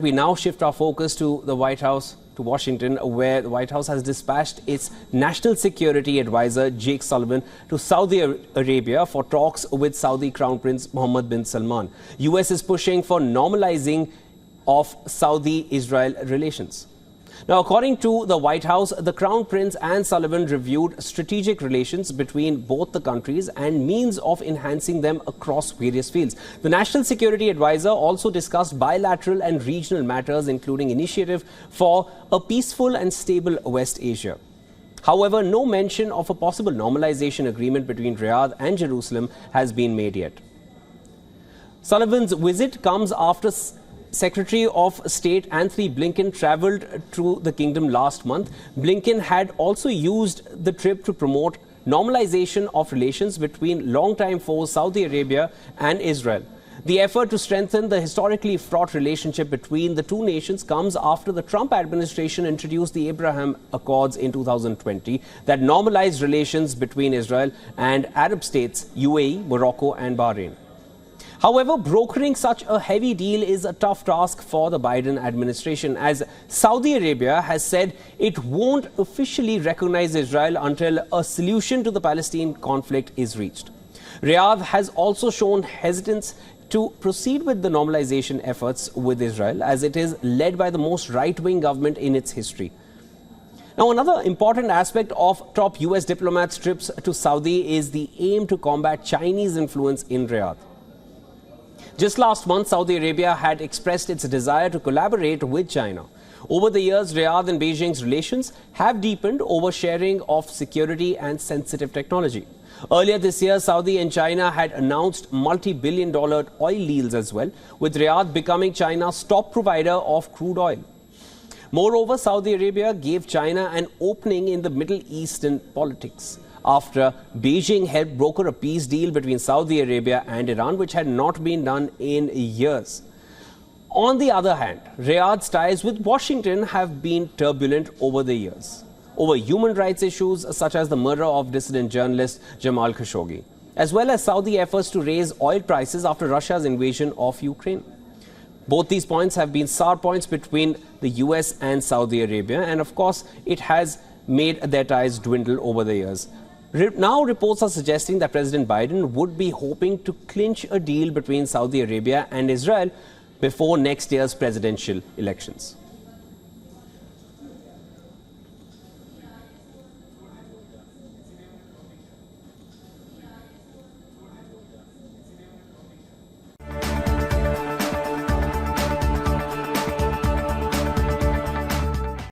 We now shift our focus to the White House, to Washington, where the White House has dispatched its national security advisor, Jake Sullivan, to Saudi Arabia for talks with Saudi Crown Prince Mohammed Bin Salman. US is pushing for normalizing of Saudi-Israel relations. Now, according to the White House, the Crown Prince and Sullivan reviewed strategic relations between both the countries and means of enhancing them across various fields. The National Security Advisor also discussed bilateral and regional matters, including initiative for a peaceful and stable West Asia. However, no mention of a possible normalization agreement between Riyadh and Jerusalem has been made yet. Sullivan's visit comes after Secretary of State Anthony Blinken travelled to the kingdom last month. Blinken had also used the trip to promote normalization of relations between longtime foes Saudi Arabia and Israel. The effort to strengthen the historically fraught relationship between the two nations comes after the Trump administration introduced the Abraham Accords in 2020 that normalized relations between Israel and Arab states UAE, Morocco and Bahrain. However, brokering such a heavy deal is a tough task for the Biden administration, as Saudi Arabia has said it won't officially recognize Israel until a solution to the Palestine conflict is reached. Riyadh has also shown hesitance to proceed with the normalization efforts with Israel, as it is led by the most right-wing government in its history. Now, another important aspect of top US diplomats' trips to Saudi is the aim to combat Chinese influence in Riyadh. Just last month, Saudi Arabia had expressed its desire to collaborate with China. Over the years, Riyadh and Beijing's relations have deepened over sharing of security and sensitive technology. Earlier this year, Saudi and China had announced multi-billion-dollar oil deals as well, with Riyadh becoming China's top provider of crude oil. Moreover, Saudi Arabia gave China an opening in the Middle Eastern politics after Beijing helped broker a peace deal between Saudi Arabia and Iran, which had not been done in years. On the other hand, Riyadh's ties with Washington have been turbulent over the years, over human rights issues such as the murder of dissident journalist Jamal Khashoggi, as well as Saudi efforts to raise oil prices after Russia's invasion of Ukraine. Both these points have been sour points between the US and Saudi Arabia, and of course, it has made their ties dwindle over the years. Now, reports are suggesting that President Biden would be hoping to clinch a deal between Saudi Arabia and Israel before next year's presidential elections.